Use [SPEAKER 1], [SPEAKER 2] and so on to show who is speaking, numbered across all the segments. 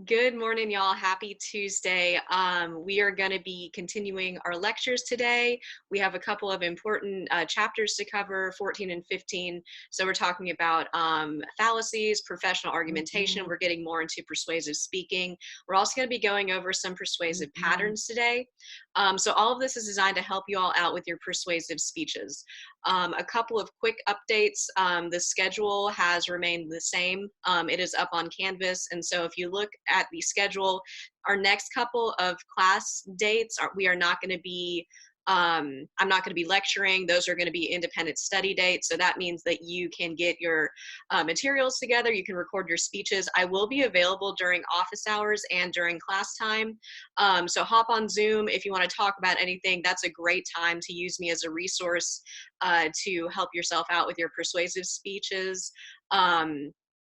[SPEAKER 1] Good morning, y'all. Happy Tuesday. We are going to be continuing our lectures today. We have a couple of important chapters to cover, 14 and 15. So we're talking about fallacies, professional argumentation. We're getting more into persuasive speaking. We're also going to be going over some persuasive patterns today. So all of this is designed to help you all out with your persuasive speeches. A couple of quick updates. The schedule has remained the same. It is up on Canvas. And so if you look at the schedule, our next couple of class dates, we are not going to be I'm not going to be lecturing. Those are going to be independent study dates. So that means that you can get your materials together. You can record your speeches. I will be available during office hours and during class time. So hop on Zoom if you want to talk about anything. That's a great time to use me as a resource to help yourself out with your persuasive speeches.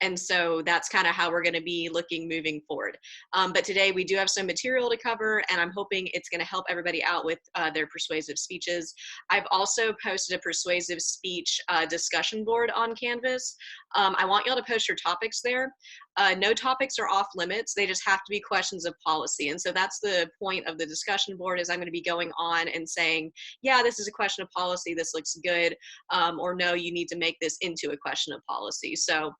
[SPEAKER 1] And so that's kind of how we're going to be looking moving forward. But today we do have some material to cover, and I'm hoping it's going to help everybody out with their persuasive speeches. I've also posted a persuasive speech discussion board on Canvas. I want y'all to post your topics there. No topics are off limits. They just have to be questions of policy. And so that's the point of the discussion board, is I'm going to be going on and saying, yeah, this is a question of policy. This looks good. Or no, you need to make this into a question of policy. So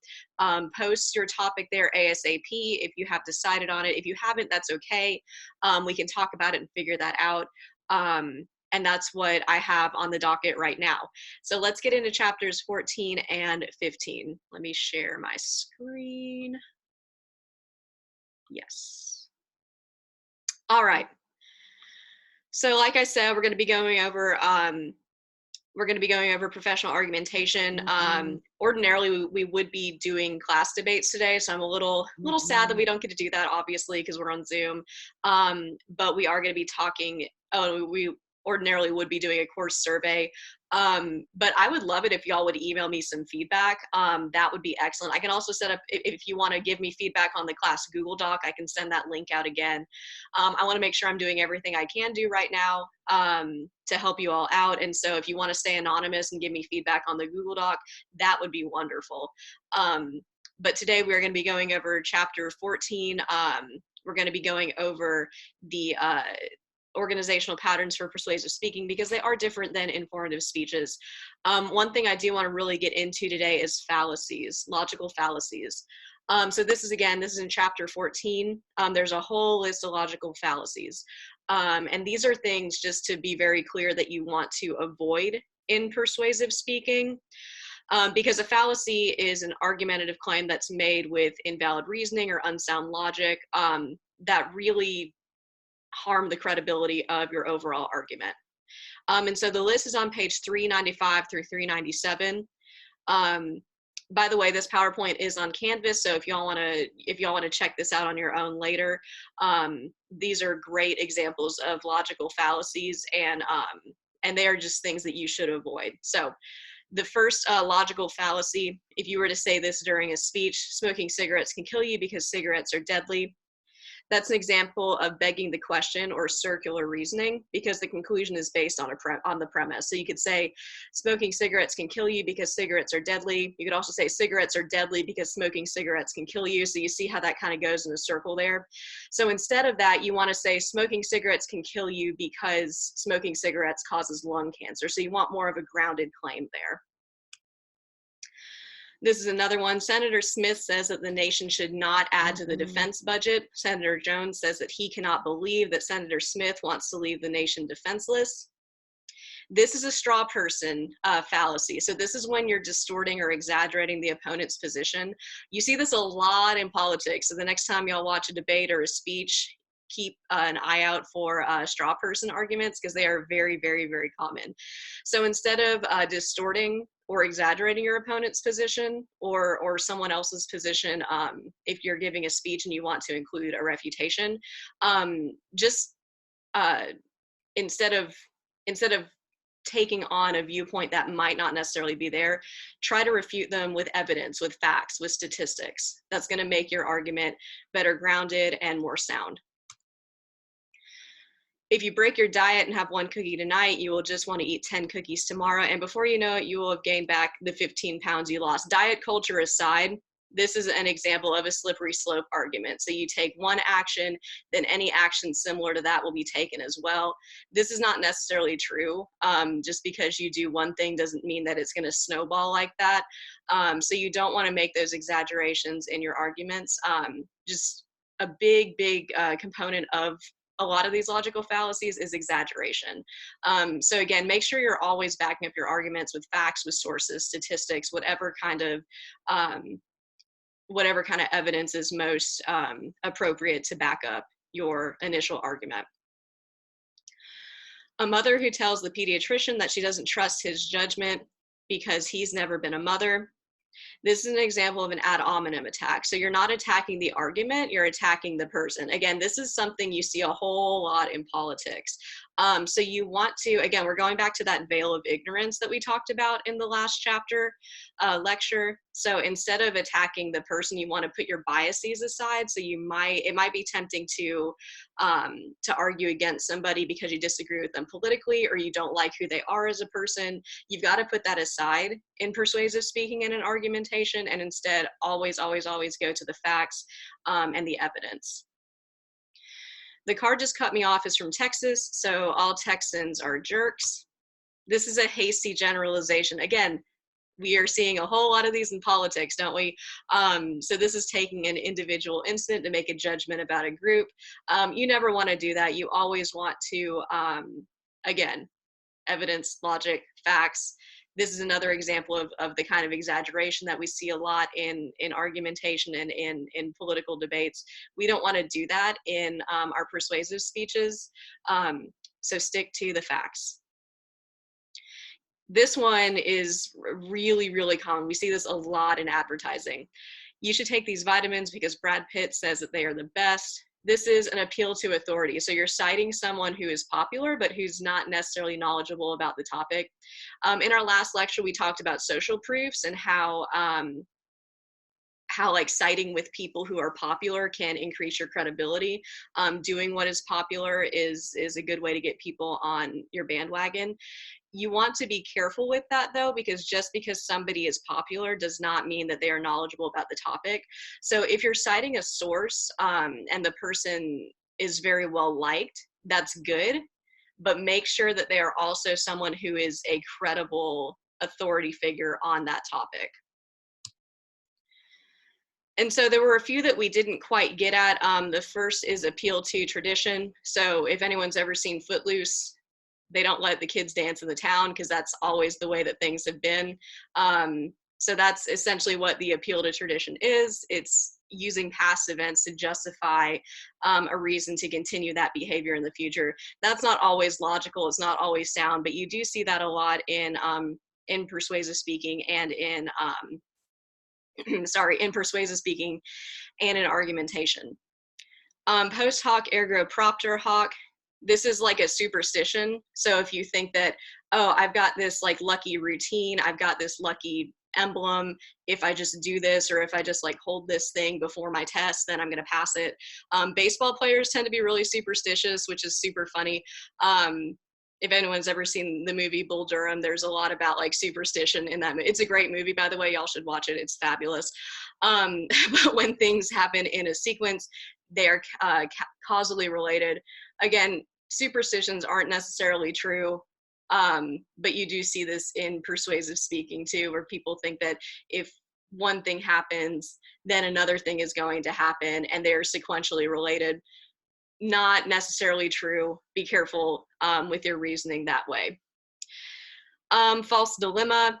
[SPEAKER 1] post your topic there ASAP if you have decided on it. If you haven't, that's okay. We can talk about it and figure that out. And that's what I have on the docket right now. So let's get into chapters 14 and 15. Let me share my screen. Yes. All right. So like I said, we're going to be going over professional argumentation. Ordinarily, we would be doing class debates today, so I'm a little sad that we don't get to do that, obviously, because we're on Zoom. But we are going to be talking. Oh, we ordinarily would be doing a course survey. But I would love it if y'all would email me some feedback. That would be excellent. I can also set up, if you want to give me feedback on the class Google Doc, I can send that link out again. I want to make sure I'm doing everything I can do right now to help you all out. And so if you want to stay anonymous and give me feedback on the Google Doc, that would be wonderful. But today we're going to be going over chapter 14. We're going to be going over the organizational patterns for persuasive speaking, because they are different than informative speeches. One thing I do want to really get into today is fallacies, logical fallacies. So this is in chapter 14. There's a whole list of logical fallacies. And these are things, just to be very clear, that you want to avoid in persuasive speaking. Because a fallacy is an argumentative claim that's made with invalid reasoning or unsound logic that really harm the credibility of your overall argument. And so the list is on page 395 through 397. By the way, this PowerPoint is on Canvas, so if y'all want to check this out on your own later, these are great examples of logical fallacies, and they are just things that you should avoid. So the first logical fallacy, if you were to say this during a speech: smoking cigarettes can kill you because cigarettes are deadly. That's an example of begging the question or circular reasoning, because the conclusion is based on the premise. So you could say smoking cigarettes can kill you because cigarettes are deadly. You could also say cigarettes are deadly because smoking cigarettes can kill you. So you see how that kind of goes in a circle there. So instead of that, you want to say smoking cigarettes can kill you because smoking cigarettes causes lung cancer. So you want more of a grounded claim there. This is another one. Senator Smith says that the nation should not add to the defense budget. Senator Jones says that he cannot believe that Senator Smith wants to leave the nation defenseless. This is a straw person fallacy. So this is when you're distorting or exaggerating the opponent's position. You see this a lot in politics. So the next time y'all watch a debate or a speech, keep an eye out for straw person arguments, because they are very, very, very common. So instead of distorting or exaggerating your opponent's position or someone else's position, if you're giving a speech and you want to include a refutation, just instead of taking on a viewpoint that might not necessarily be there, try to refute them with evidence, with facts, with statistics. That's going to make your argument better grounded and more sound. If you break your diet and have one cookie tonight, you will just want to eat 10 cookies tomorrow. And before you know it, you will have gained back the 15 pounds you lost. Diet culture aside, this is an example of a slippery slope argument. So you take one action, then any action similar to that will be taken as well. This is not necessarily true. Just because you do one thing doesn't mean that it's going to snowball like that. So you don't want to make those exaggerations in your arguments. Just a big component of a lot of these logical fallacies is exaggeration. So again, make sure you're always backing up your arguments with facts, with sources, statistics, whatever kind of evidence is most appropriate to back up your initial argument. A mother who tells the pediatrician that she doesn't trust his judgment because he's never been a mother. This is an example of an ad hominem attack. So you're not attacking the argument, you're attacking the person. Again, this is something you see a whole lot in politics. So you want to, again, we're going back to that veil of ignorance that we talked about in the last chapter lecture. So instead of attacking the person, you want to put your biases aside. So it might be tempting to argue against somebody because you disagree with them politically or you don't like who they are as a person. You've got to put that aside in persuasive speaking and in argumentation, and instead always go to the facts and the evidence. The car just cut me off is from Texas, so all Texans are jerks. This is a hasty generalization. Again, we are seeing a whole lot of these in politics, don't we? So this is taking an individual incident to make a judgment about a group. You never want to do that. You always want to, again, evidence, logic, facts. This is another example of the kind of exaggeration that we see a lot in argumentation and in political debates. We don't want to do that in our persuasive speeches. So stick to the facts. This one is really common. We see this a lot in advertising. You should take these vitamins because Brad Pitt says that they are the best. This is an appeal to authority. So you're citing someone who is popular, but who's not necessarily knowledgeable about the topic. In our last lecture, we talked about social proofs and how like citing with people who are popular can increase your credibility. Doing what is popular is a good way to get people on your bandwagon. You want to be careful with that though, because just because somebody is popular does not mean that they are knowledgeable about the topic. So if you're citing a source and the person is very well liked, that's good, but make sure that they are also someone who is a credible authority figure on that topic. And so there were a few that we didn't quite get at. The first is appeal to tradition. So if anyone's ever seen Footloose, they don't let the kids dance in the town because that's always the way that things have been. So that's essentially what the appeal to tradition is. It's using past events to justify a reason to continue that behavior in the future. That's not always logical, it's not always sound, but you do see that a lot in persuasive speaking and in in persuasive speaking and in argumentation. Post hoc ergo propter hoc. This is like a superstition. So if you think that, oh, I've got this like lucky routine, I've got this lucky emblem, if I just do this or if I just like hold this thing before my test, then I'm going to pass it. Baseball players tend to be really superstitious, which is super funny. If anyone's ever seen the movie Bull Durham, there's a lot about like superstition in that movie. It's a great movie, by the way. Y'all should watch it. It's fabulous. But when things happen in a sequence, they are causally related. Again, superstitions aren't necessarily true, but you do see this in persuasive speaking too, where people think that if one thing happens, then another thing is going to happen, and they're sequentially related. Not necessarily true. Be careful with your reasoning that way. False dilemma.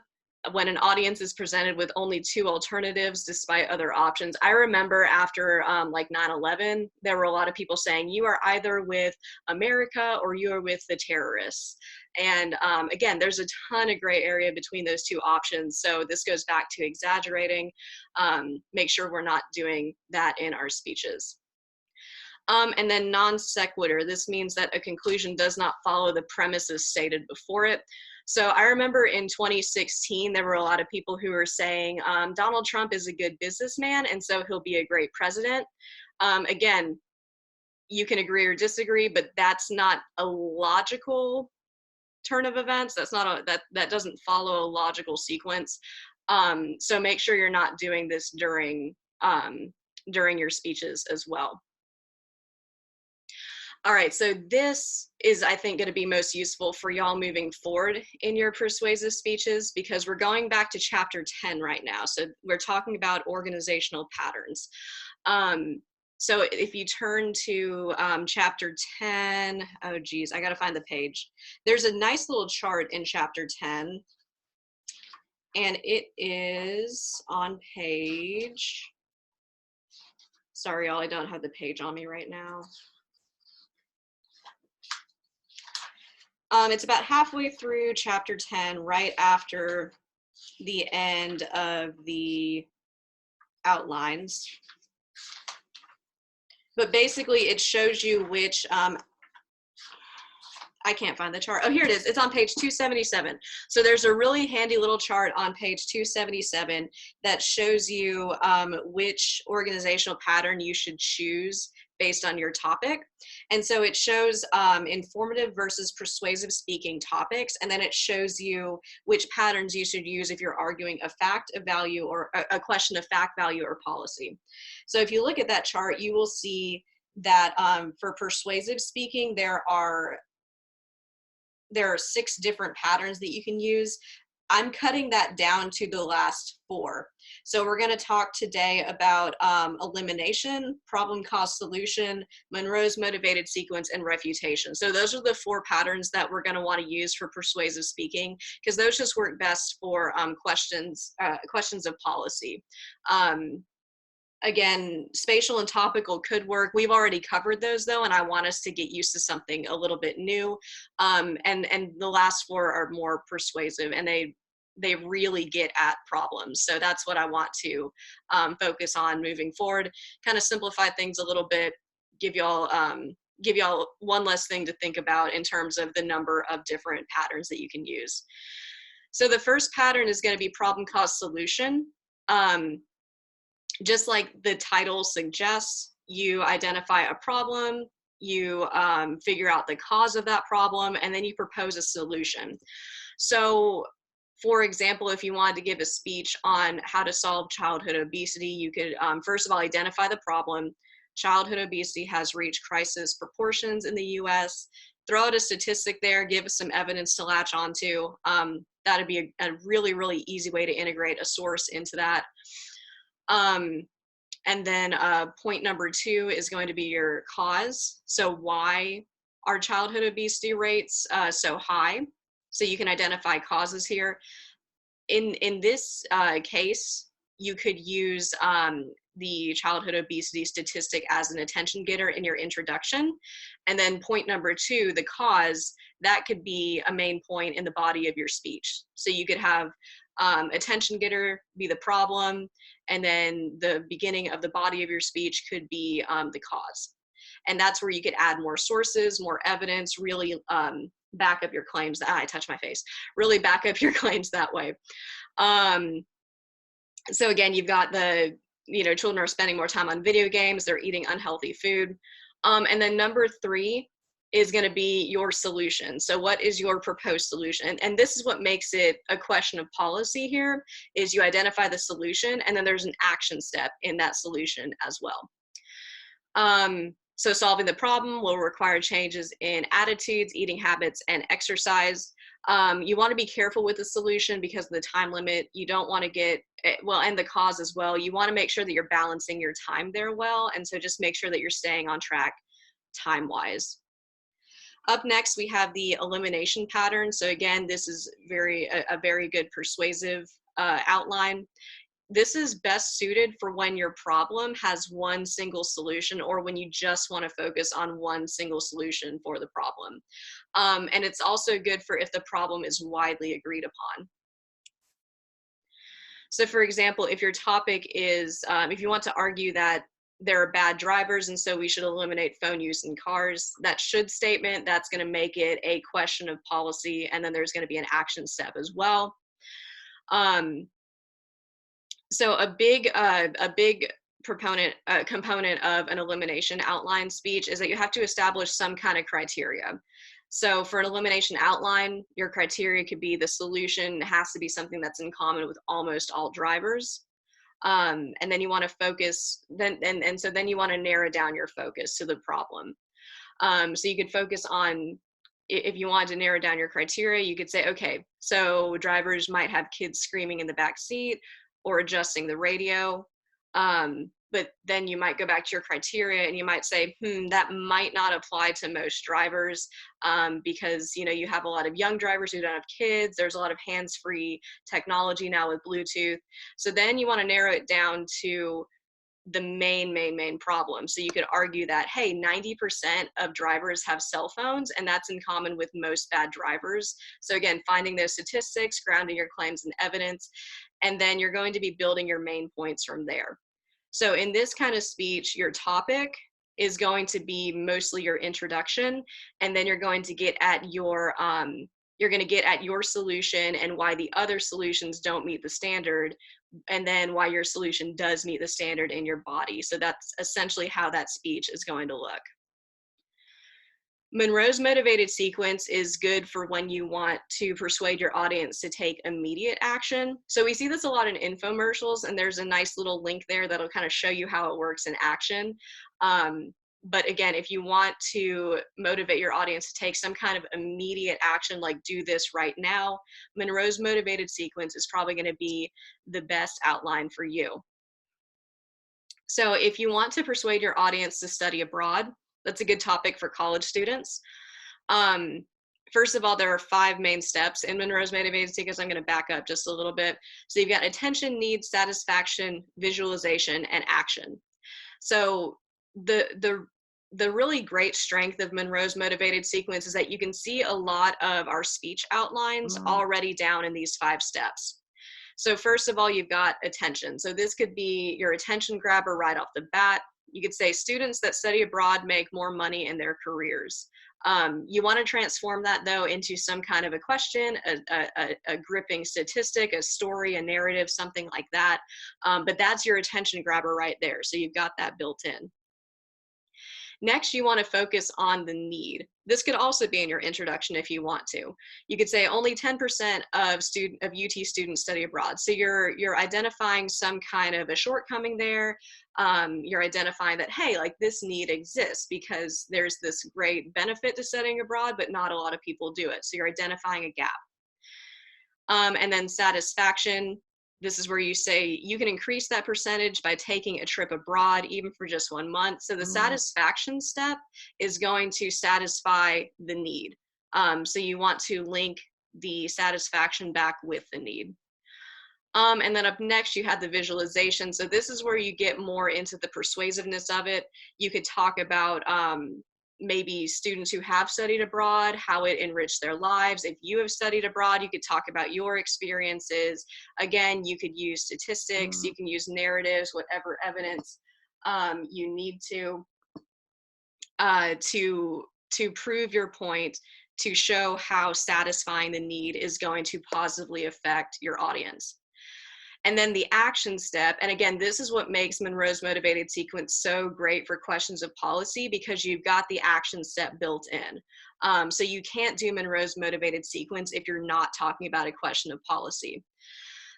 [SPEAKER 1] When an audience is presented with only two alternatives despite other options. I remember after like 9/11, there were a lot of people saying, you are either with America or you are with the terrorists. And again, there's a ton of gray area between those two options. So this goes back to exaggerating. Make sure we're not doing that in our speeches. And then non sequitur. This means that a conclusion does not follow the premises stated before it. So I remember in 2016, there were a lot of people who were saying, Donald Trump is a good businessman, and so he'll be a great president. Again, you can agree or disagree, but that's not a logical turn of events. That's not that doesn't follow a logical sequence. So make sure you're not doing this during your speeches as well. All right, so this is, I think, going to be most useful for y'all moving forward in your persuasive speeches, because we're going back to chapter 10 right now. So we're talking about organizational patterns. So if you turn to chapter 10, oh geez, I got to find the page. There's a nice little chart in chapter 10, and it is on page, sorry y'all, I don't have the page on me right now. It's about halfway through chapter 10, right after the end of the outlines. But basically it shows you which, I can't find the chart. Oh, here it is. It's on page 277. So there's a really handy little chart on page 277 that shows you which organizational pattern you should choose based on your topic. And so it shows informative versus persuasive speaking topics, and then it shows you which patterns you should use if you're arguing a fact, a value, or a question of fact, value, or policy. So if you look at that chart, you will see that for persuasive speaking, there are 6 different patterns that you can use. I'm cutting that down to the last 4. So we're going to talk today about elimination, problem, cause, solution, Monroe's motivated sequence, and refutation. So those are the 4 patterns that we're going to want to use for persuasive speaking, because those just work best for questions of policy. Again, spatial and topical could work. We've already covered those though, and I want us to get used to something a little bit new. And the last 4 are more persuasive, and they really get at problems. So that's what I want to focus on moving forward. Kind of simplify things a little bit, give y'all one less thing to think about in terms of the number of different patterns that you can use. So the first pattern is going to be problem, cause, solution. Just like the title suggests, you identify a problem, you figure out the cause of that problem, and then you propose a solution. So for example, if you wanted to give a speech on how to solve childhood obesity, you could first of all identify the problem. Childhood obesity has reached crisis proportions in the US. Throw out a statistic there, give us some evidence to latch onto. That'd be a really, really easy way to integrate a source into that. And then point number 2 is going to be your cause. So why are childhood obesity rates so high? So you can identify causes here. In this case, you could use the childhood obesity statistic as an attention getter in your introduction. And then point number 2, the cause, that could be a main point in the body of your speech. So you could have attention getter be the problem, and then the beginning of the body of your speech could be the cause. And that's where you could add more sources, more evidence, really back up your claims. I touched my face. Really back up your claims that way. So again, you've got the, children are spending more time on video games, they're eating unhealthy food. And then number 3 is going to be your solution. So what is your proposed solution? And this is what makes it a question of policy here, is you identify the solution, and then there's an action step in that solution as well. So solving the problem will require changes in attitudes, eating habits, and exercise. You want to be careful with the solution because of the time limit. You don't want to get, and the cause as well. You want to make sure that you're balancing your time there well, and so just make sure that you're staying on track time-wise. Up next, we have the elimination pattern. So again, this is a very good persuasive outline. This is best suited for when your problem has one single solution, or when you just want to focus on one single solution for the problem. And it's also good for if the problem is widely agreed upon. So for example, if your topic is, if you want to argue that there are bad drivers and so we should eliminate phone use in cars, that should statement, that's going to make it a question of policy, and then there's going to be an action step as well. So a big component of an elimination outline speech is that you have to establish some kind of criteria. So for an elimination outline, your criteria could be the solution has to be something that's in common with almost all drivers. And then you want to focus, so then you want to narrow down your focus to the problem. So you could focus on, if you wanted to narrow down your criteria, you could say, okay, so drivers might have kids screaming in the back seat or adjusting the radio. But then you might go back to your criteria and you might say, that might not apply to most drivers, because you have a lot of young drivers who don't have kids. There's a lot of hands-free technology now with Bluetooth. So then you want to narrow it down to the main problem. So you could argue that, hey, 90% of drivers have cell phones, and that's in common with most bad drivers. So again, finding those statistics, grounding your claims in evidence, and then you're going to be building your main points from there. So in this kind of speech, your topic is going to be mostly your introduction, and then you're going to get at your solution and why the other solutions don't meet the standard, and then why your solution does meet the standard in your body. So that's essentially how that speech is going to look. Monroe's motivated sequence is good for when you want to persuade your audience to take immediate action. So we see this a lot in infomercials, and there's a nice little link there that'll kind of show you how it works in action. But again, if you want to motivate your audience to take some kind of immediate action, like do this right now, Monroe's motivated sequence is probably going to be the best outline for you. So if you want to persuade your audience to study abroad, that's a good topic for college students. First of all, there are 5 main steps in Monroe's motivated sequence. I'm going to back up just a little bit. So you've got attention, need, satisfaction, visualization, and action. So the really great strength of Monroe's motivated sequence is that you can see a lot of our speech outlines already down in these 5 steps. So first of all, you've got attention. So this could be your attention grabber right off the bat. You could say students that study abroad make more money in their careers. You want to transform that, though, into some kind of a question, a gripping statistic, a story, a narrative, something like that. But that's your attention grabber right there. So you've got that built in. Next, you want to focus on the need. This could also be in your introduction if you want to. You could say only 10% of UT students study abroad. So you're identifying some kind of a shortcoming there. You're identifying that, hey, like this need exists because there's this great benefit to studying abroad, but not a lot of people do it. So you're identifying a gap. And then satisfaction. This is where you say you can increase that percentage by taking a trip abroad, even for just 1 month. So the satisfaction step is going to satisfy the need. So you want to link the satisfaction back with the need. And then up next, you have the visualization. So this is where you get more into the persuasiveness of it. You could talk about maybe students who have studied abroad, how it enriched their lives. If you have studied abroad, you could talk about your experiences. Again, you could use statistics, you can use narratives, whatever evidence you need to prove your point, to show how satisfying the need is going to positively affect your audience. And then the action step, and again, this is what makes Monroe's motivated sequence so great for questions of policy, because you've got the action step built in. So you can't do Monroe's motivated sequence if you're not talking about a question of policy.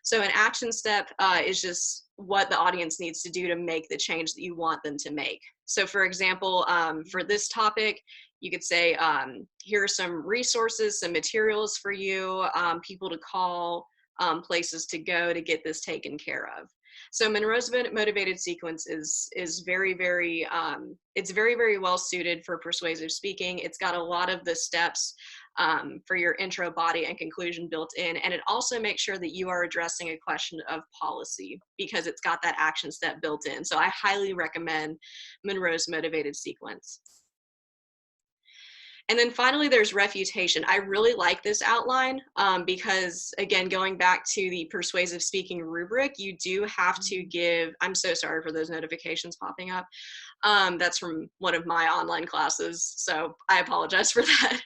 [SPEAKER 1] So an action step is just what the audience needs to do to make the change that you want them to make. So for example, for this topic, you could say, here are some resources, some materials for you, people to call, places to go to get this taken care of. So Monroe's motivated sequence is very, very, it's very, very well suited for persuasive speaking. It's got a lot of the steps for your intro, body, and conclusion built in. And it also makes sure that you are addressing a question of policy because it's got that action step built in. So I highly recommend Monroe's motivated sequence. And then finally, there's refutation. I really like this outline because, again, going back to the persuasive speaking rubric, you do have to give, I'm so sorry for those notifications popping up. That's from one of my online classes, so I apologize for that.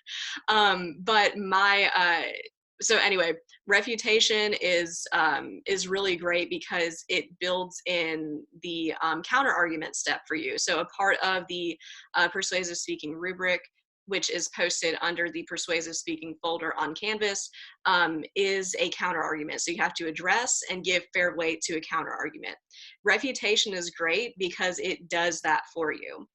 [SPEAKER 1] So anyway, refutation is really great because it builds in the counter argument step for you. So a part of the persuasive speaking rubric which is posted under the persuasive speaking folder on Canvas, is a counter argument. So you have to address and give fair weight to a counter argument. Refutation is great because it does that for you.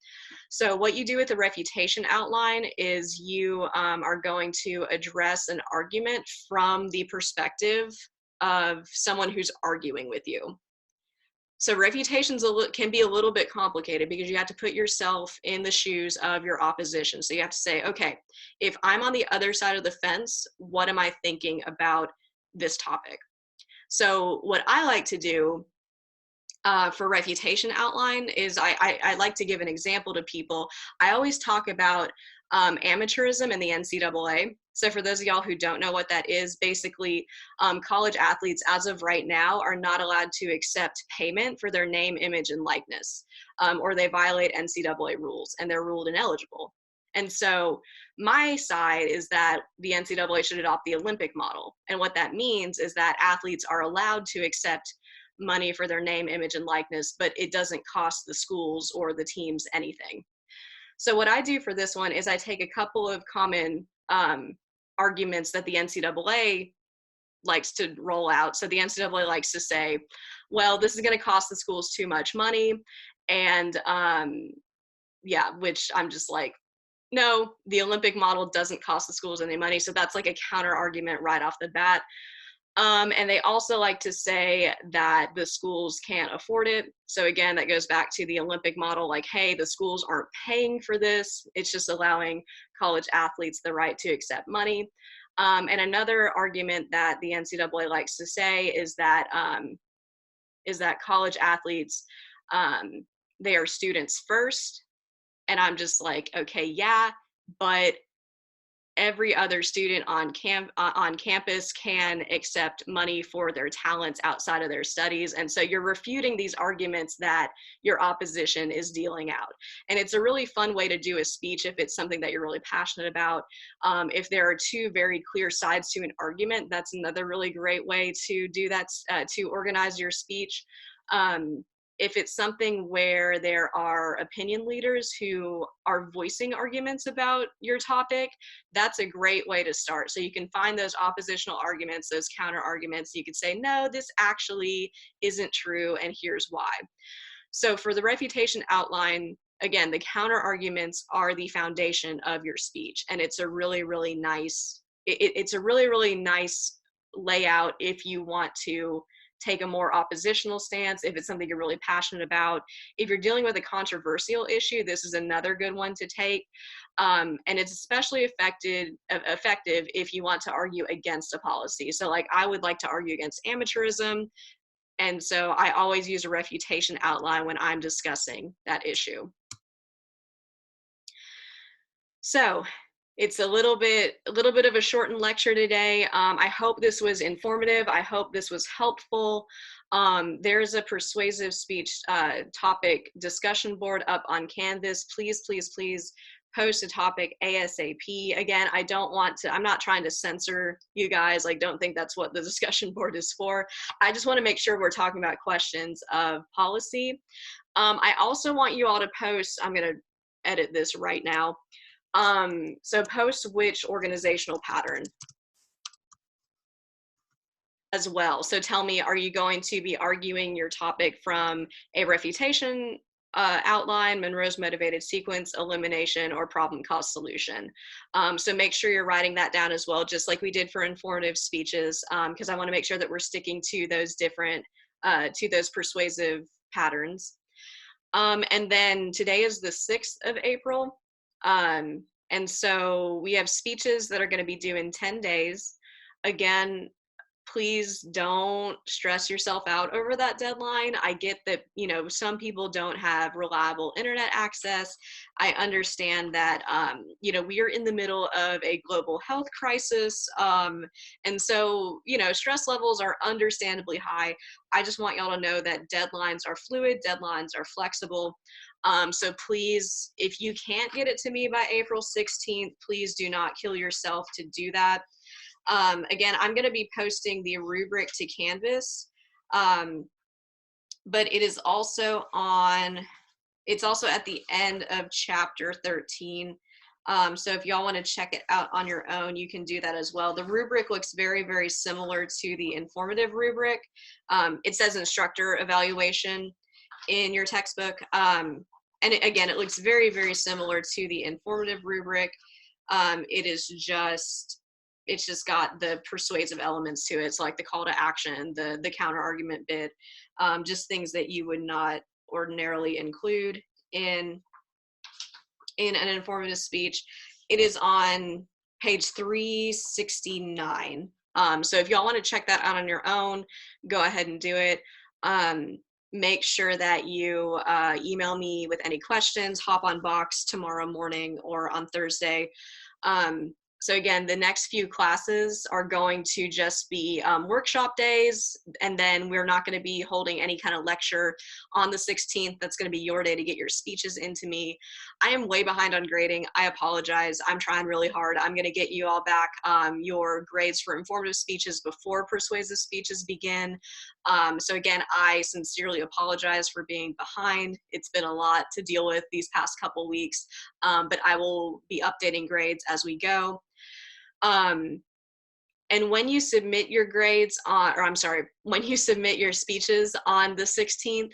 [SPEAKER 1] So what you do with the refutation outline is you are going to address an argument from the perspective of someone who's arguing with you. So refutations can be a little bit complicated because you have to put yourself in the shoes of your opposition. So you have to say, okay, if I'm on the other side of the fence, what am I thinking about this topic? So what I like to do for refutation outline is I like to give an example to people. I always talk about amateurism in the NCAA. So for those of y'all who don't know what that is, basically college athletes as of right now are not allowed to accept payment for their name, image, and likeness, or they violate NCAA rules and they're ruled ineligible. And so my side is that the NCAA should adopt the Olympic model. And what that means is that athletes are allowed to accept money for their name, image, and likeness, but it doesn't cost the schools or the teams anything. So what I do for this one is I take a couple of common arguments that the NCAA likes to roll out. So the NCAA likes to say, well, this is going to cost the schools too much money. And yeah, which I'm just like, no, the Olympic model doesn't cost the schools any money. So that's like a counter argument right off the bat. And they also like to say that the schools can't afford it. So again, that goes back to the Olympic model, like, hey, the schools aren't paying for this. It's just allowing college athletes the right to accept money. And another argument that the NCAA likes to say is that college athletes, they are students first. And I'm just like, okay, yeah, but every other student on campus can accept money for their talents outside of their studies. And so you're refuting these arguments that your opposition is dealing out. And it's a really fun way to do a speech if it's something that you're really passionate about. If there are two very clear sides to an argument, that's another really great way to do that, to organize your speech. If it's something where there are opinion leaders who are voicing arguments about your topic, that's a great way to start. So you can find those oppositional arguments, those counter arguments. You could say, no, this actually isn't true, and here's why. So for the refutation outline, again, the counter arguments are the foundation of your speech, and it's a really, really nice, it's a really, really nice layout if you want to take a more oppositional stance, if it's something you're really passionate about. If you're dealing with a controversial issue, this is another good one to take. And it's especially effective if you want to argue against a policy. So like I would like to argue against amateurism. And so I always use a refutation outline when I'm discussing that issue. So it's a little bit of a shortened lecture today. I hope this was informative. I hope this was helpful. There's a persuasive speech topic discussion board up on Canvas. Please, please, please post a topic ASAP. Again, I'm not trying to censor you guys. Like, don't think that's what the discussion board is for. I just want to make sure we're talking about questions of policy. I also want you all to post, I'm going to edit this right now. So post which organizational pattern as well. So tell me, are you going to be arguing your topic from a refutation outline, Monroe's motivated sequence, elimination, or problem cost solution? So make sure you're writing that down as well, just like we did for informative speeches, because I want to make sure that we're sticking to those different, to those persuasive patterns. And then today is the 6th of April. And so we have speeches that are going to be due in 10 days. Again, please don't stress yourself out over that deadline. I get that, you know, some people don't have reliable internet access. I understand that, you know, we are in the middle of a global health crisis. And so, you know, stress levels are understandably high. I just want y'all to know that deadlines are fluid, deadlines are flexible. So please, if you can't get it to me by April 16th, please do not kill yourself to do that. Again, I'm going to be posting the rubric to Canvas, but it is also at the end of chapter 13. So if y'all want to check it out on your own, you can do that as well. The rubric looks very, very similar to the informative rubric. It says instructor evaluation in your textbook. And again, it looks very, very similar to the informative rubric. It's just got the persuasive elements to it. It's like the call to action, the counter argument bit, just things that you would not ordinarily include in an informative speech. It is on page 369. So if y'all want to check that out on your own, go ahead and do it. Make sure that you email me with any questions, hop on Box tomorrow morning or on Thursday. So again, the next few classes are going to just be workshop days, and then we're not going to be holding any kind of lecture on the 16th. That's going to be your day to get your speeches into me. I am way behind on grading. I apologize. I'm trying really hard. I'm going to get you all back your grades for informative speeches before persuasive speeches begin. So again, I sincerely apologize for being behind. It's been a lot to deal with these past couple weeks, but I will be updating grades as we go. And when you submit your grades on, or I'm sorry, when you submit your speeches on the 16th,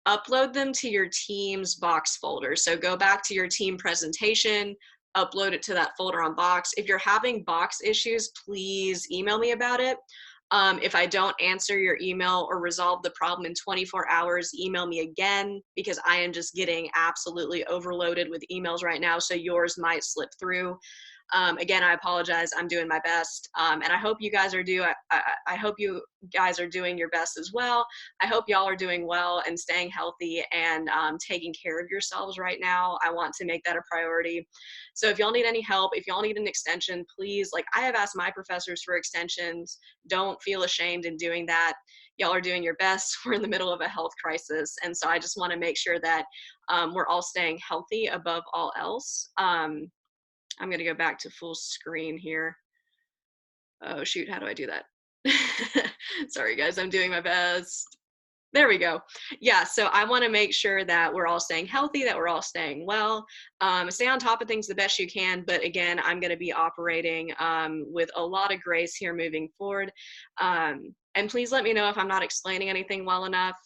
[SPEAKER 1] upload them to your team's Box folder. So go back to your team presentation, upload it to that folder on Box. If you're having Box issues, please email me about it. If I don't answer your email or resolve the problem in 24 hours, email me again, because I am just getting absolutely overloaded with emails right now. So yours might slip through. Again, I apologize. I'm doing my best, and I hope you guys are I hope you guys are doing your best as well. I hope y'all are doing well and staying healthy and taking care of yourselves right now. I want to make that a priority. So if y'all need any help, if y'all need an extension, please, like I have asked my professors for extensions. Don't feel ashamed in doing that. Y'all are doing your best. We're in the middle of a health crisis, and so I just want to make sure that we're all staying healthy above all else. I'm going to go back to full screen here. Oh, shoot. How do I do that? Sorry, guys. I'm doing my best. There we go. Yeah, so I want to make sure that we're all staying healthy, that we're all staying well. Stay on top of things the best you can. But again, I'm going to be operating with a lot of grace here moving forward. And please let me know if I'm not explaining anything well enough.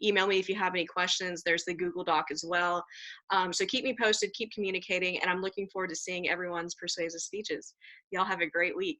[SPEAKER 1] Email me if you have any questions. There's the Google Doc as well. So keep me posted, keep communicating, and I'm looking forward to seeing everyone's persuasive speeches. Y'all have a great week.